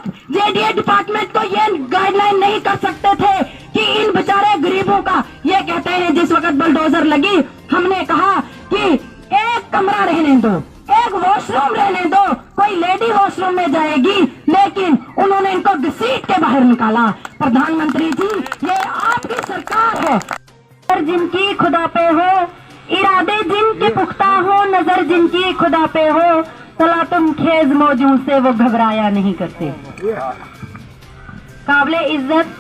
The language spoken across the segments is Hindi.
आप जेडीए डिपार्टमेंट को ये गाइडलाइन नहीं कर सकते थे कि इन बेचारे गरीबों का, ये कहते हैं जिस वक्त बुलडोजर लगी हमने कहा कि एक कमरा रहने दो, एक वॉशरूम रहने दो, कोई लेडी वॉशरूम में जाएगी, लेकिन उन्होंने इनको घसीट के बाहर निकाला। प्रधानमंत्री जी, ये आपकी सरकार है। नजर जिनकी खुदा पे हो, इरादे जिनके पुख्ता हो, नजर जिनकी खुदा पे हो, तला तुम खेज मौजूद से वो घबराया नहीं करते। काबिले इज्जत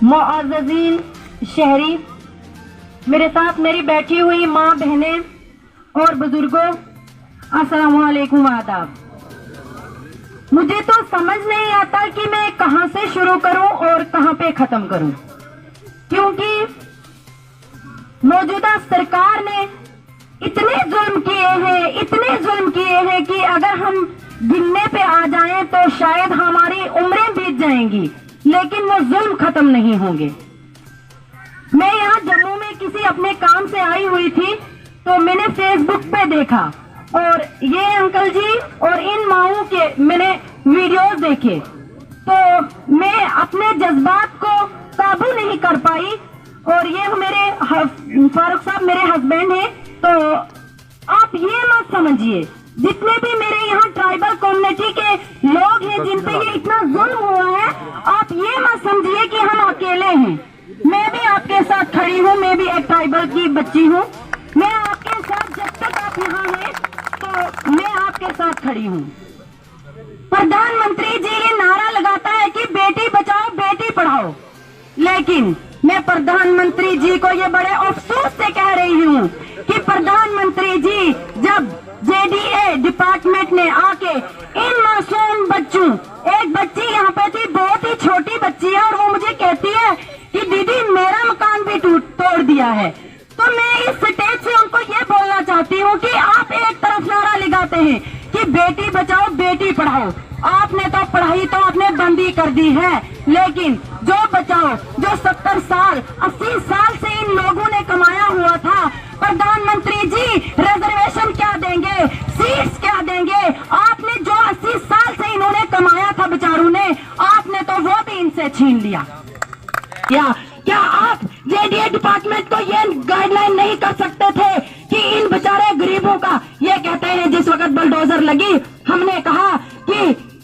मुअज़्ज़ज़ीन शहरी, मेरे साथ मेरी बैठी हुई माँ बहनें और बुजुर्गों, अस्सलामु अलैकुम, आदाब। मुझे तो समझ नहीं आता कि मैं कहां से शुरू करूं और कहां पे खत्म करूं, क्योंकि मौजूदा सरकार ने इतने जुल्म किए हैं, इतने जुल्म किए हैं कि अगर हम गिनने पे आ जाएं तो शायद हमारी उम्रें बीत जाएंगी, लेकिन वो जुल्म खत्म नहीं होंगे। मैं यहाँ जम्मू में किसी अपने काम से आई हुई थी, तो मैंने फेसबुक पे देखा और ये अंकल जी और इन माओं के मैंने वीडियोस देखे, तो मैं अपने जज्बात को काबू नहीं कर पाई। और ये मेरे फारूक साहब मेरे हस्बैंड हैं, तो आप ये मत समझिए, जितने भी मेरे यहाँ ट्राइबल कम्युनिटी के लोग हैं जिन पे ये इतना जुल्म हुआ है, आप ये मत समझिए कि हम अकेले हैं। मैं भी आपके साथ खड़ी हूँ, मैं भी एक ट्राइबल की बच्ची हूँ। मैं आपके साथ, जब तक आप यहाँ हैं तो मैं आपके साथ खड़ी हूँ। प्रधानमंत्री जी ये नारा लगाता है कि बेटी बचाओ बेटी पढ़ाओ, लेकिन मैं प्रधानमंत्री जी को ये बड़े अफसोस से कह रही हूँ कि प्रधानमंत्री जी, जब जेडीए डिपार्टमेंट ने आके इन मासूम बच्चों, एक बच्ची यहाँ पे थी, बहुत ही छोटी बच्ची है, और वो मुझे कहती है कि दीदी मेरा मकान भी तोड़ दिया है, तो मैं इस स्टेज से उनको ये बोलना चाहती हूँ कि आप एक तरफ नारा लगाते हैं कि बेटी बचाओ बेटी पढ़ाओ, आपने तो पढ़ाई तो आपने बंद ही कर दी है, लेकिन जो बचाओ, जो 70 साल 80 साल से इन लोगों ने कमाया हुआ था, प्रधानमंत्री जी रिजर्वेशन क्या देंगे, सीट्स क्या देंगे? आपने जो 80 साल से इन्होंने कमाया था बेचारों ने, आपने तो वो भी इनसे छीन लिया। क्या आप जेडीए डिपार्टमेंट को ये गाइडलाइन नहीं कर सकते थे कि इन बेचारे गरीबों का, ये कहते हैं जिस वक्त बुलडोजर लगी हमने कहा कि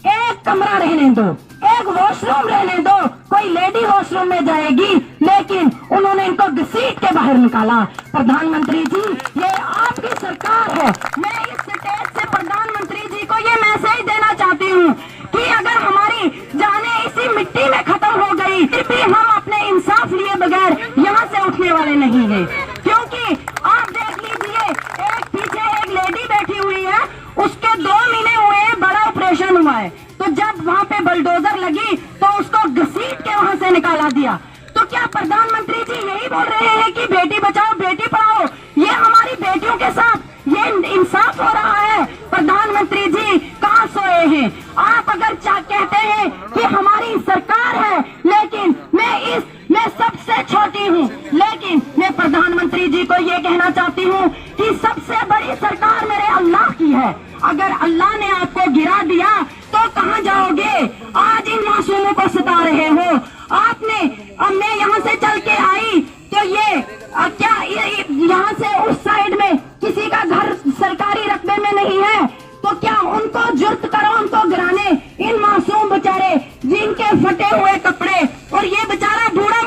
एक कमरा रहने दो, एक वॉशरूम रहने दो, कोई लेडी वॉशरूम में जाएगी, लेकिन उन्होंने इनको घसीट के बाहर निकाला। प्रधानमंत्री जी, ये आपकी सरकार है। मैं इस स्टेज से प्रधानमंत्री जी को ये मैसेज देना चाहती हूँ कि अगर हमारी जाने इसी मिट्टी में खत्म हो गई, फिर भी हम अपने इंसाफ लिए बगैर यहाँ से उठने वाले नहीं हैं, क्योंकि आप देख लीजिए, एक पीछे एक लेडी बैठी हुई है, उसके 2 महीने हुए हैं, बड़ा ऑपरेशन हुआ है, तो जब वहाँ पे बुलडोजर लगी तो उसको घसीट के वहाँ से निकाला दिया। तो क्या प्रधानमंत्री जी यही बोल रहे हैं कि बेटी बचाओ बेटी पढ़ाओ? ये हमारी बेटियों के साथ ये इंसाफ हो रहा है? प्रधानमंत्री जी कहाँ सोए हैं आप? अगर कहते हैं कि हमारी सरकार है, लेकिन मैं सबसे छोटी हूँ, लेकिन मैं प्रधानमंत्री जी को ये कहना चाहती हूँ कि सबसे बड़ी सरकार मेरे अल्लाह की है। अगर अल्लाह ने आपको गिरा दिया तो कहाँ जाओगे? आज इन मासूमों को सता रहे हो आपने। अब मैं यहाँ से चल के आई तो ये क्या यहाँ से उस साइड में किसी का घर सरकारी रकबे में नहीं है, तो क्या उनको जुर्त करो उनको गिराने? इन मासूम बेचारे जिनके फटे हुए कपड़े, और ये बेचारा बूढ़ा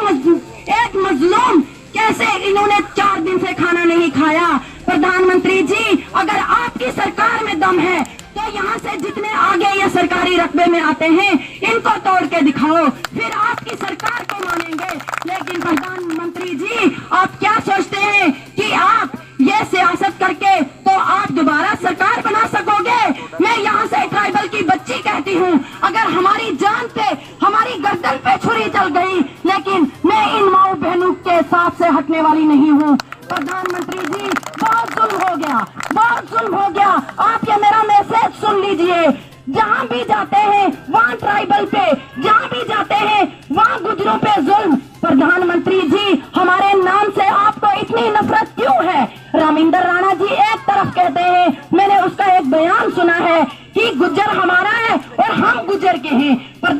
एक मजलूम, कैसे इन्होंने 4 दिन से खाना नहीं खाया। प्रधानमंत्री जी, अगर आपकी सरकार में दम है तो यहाँ से जितने आगे ये सरकारी रकबे में आते हैं इनको तोड़ के दिखाओ, फिर आपकी सरकार को मानेंगे। लेकिन प्रधानमंत्री जी, आप क्या सोचते हैं कि आप ये सियासत करके तो आप दोबारा सरकार बना सकोगे? मैं यहाँ से ट्राइबल की बच्ची कहती हूँ, अगर हमारी जान पे, हमारी गर्दन पे छुरी चल गई, लेकिन मैं इन माओ बहनों के साथ से हटने वाली नहीं हूँ। प्रधानमंत्री जी, बहुत जुल्म हो गया, बहुत जुल्म हो गया। आप ये मेरा मैसेज सुन लीजिए, जहाँ भी जाते हैं वहाँ ट्राइबल पे, जहाँ भी जाते हैं वहाँ गुजरों पे जुल्म। प्रधानमंत्री जी, हमारे नाम से आपको इतनी नफरत क्यों है? रामिंदर राणा जी एक तरफ कहते हैं, मैंने उसका एक बयान सुना है है कि गुज्जर हमारा है और हम गुज्जर के हैं। पर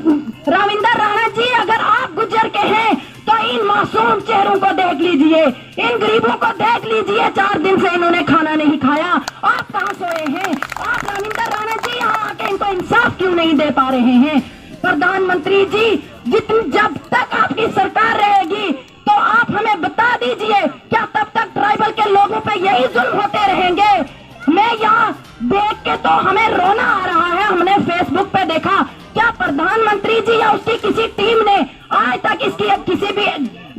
राविंदर राणा जी, अगर आप गुज्जर के हैं तो इन मासूम चेहरों को देख लीजिए, इन गरीबों को देख लीजिए। 4 दिन से इन्होंने खाना नहीं खाया। आप कहाँ सोए हैं? आप राविंदर राणा जी यहाँ आके इनको इंसाफ क्यों नहीं दे पा रहे हैं? प्रधानमंत्री जी, जब तक आपकी सरकार रहेगी तो आप हमें बता दीजिए, क्या तब तक ट्राइबल के लोगों पे यही जुल्म होते रहेंगे? मैं यहाँ देख के तो हमें रोना आ रहा है। हमने फेसबुक पे देखा, क्या प्रधानमंत्री जी या उसकी किसी टीम ने आज तक इसकी किसी भी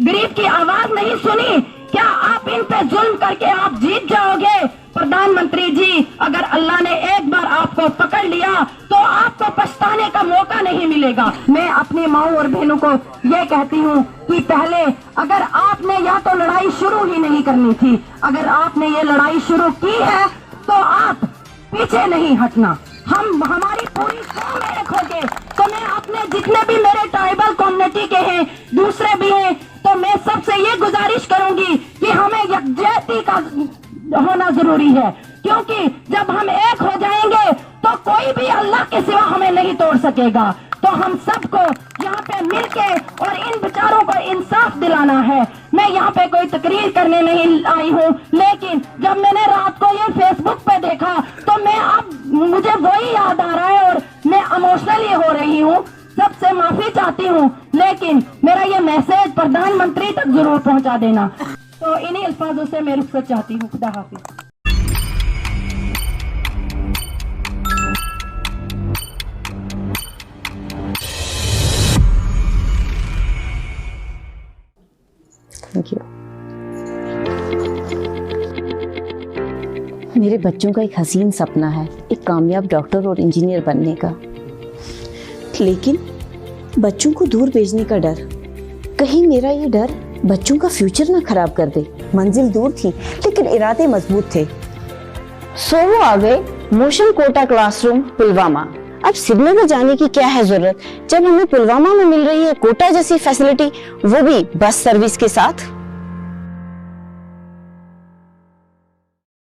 गरीब की आवाज नहीं सुनी? क्या आप इन पे जुल्म करके आप जीत जाओगे? प्रधानमंत्री जी, अगर अल्लाह ने एक बार आपको पकड़ लिया तो आपको पछताने का मौका नहीं मिलेगा। मैं अपनी माओ और बहनों को ये कहती हूँ कि पहले अगर आपने या तो लड़ाई शुरू ही नहीं करनी थी, अगर आपने ये लड़ाई शुरू की है तो आप पीछे नहीं हटना। हमारी पूरी कौम एक हो गए। तो मैं अपने जितने भी मेरे ट्राइबल कम्युनिटी के हैं, दूसरे भी हैं, तो मैं सबसे ये गुजारिश करूंगी कि हमें यकजहती का होना जरूरी है, क्योंकि जब हम एक हो जाएंगे तो कोई भी अल्लाह के सिवा हमें नहीं तोड़ सकेगा। तो हम सबको यहाँ पे मिलके और इन बेचारों को इंसाफ दिलाना है। मैं यहाँ पे कोई तकरीर करने नहीं आई हूँ, लेकिन जब मैंने रात को ये फेसबुक पे देखा तो मुझे वही याद आ रहा है और मैं इमोशनली हो रही हूँ। सबसे माफी चाहती हूँ, लेकिन मेरा ये मैसेज प्रधानमंत्री तक जरूर पहुँचा देना। तो इन्हीं अल्फाजों से मैं रुखसत चाहती हूँ। खुदा हाफिज। Thank you. मेरे बच्चों का एक हसीन सपना है एक कामयाब डॉक्टर और इंजीनियर बनने का, लेकिन बच्चों को दूर भेजने का डर। कहीं मेरा ये डर बच्चों का फ्यूचर ना खराब कर दे। मंजिल दूर थी लेकिन इरादे मजबूत थे। सो वो आ गए मोशन कोटा क्लासरूम पुलवामा। अब श्रीनगर जाने की क्या है जरूरत जब हमें पुलवामा में मिल रही है कोटा जैसी फैसिलिटी, वो भी बस सर्विस के साथ।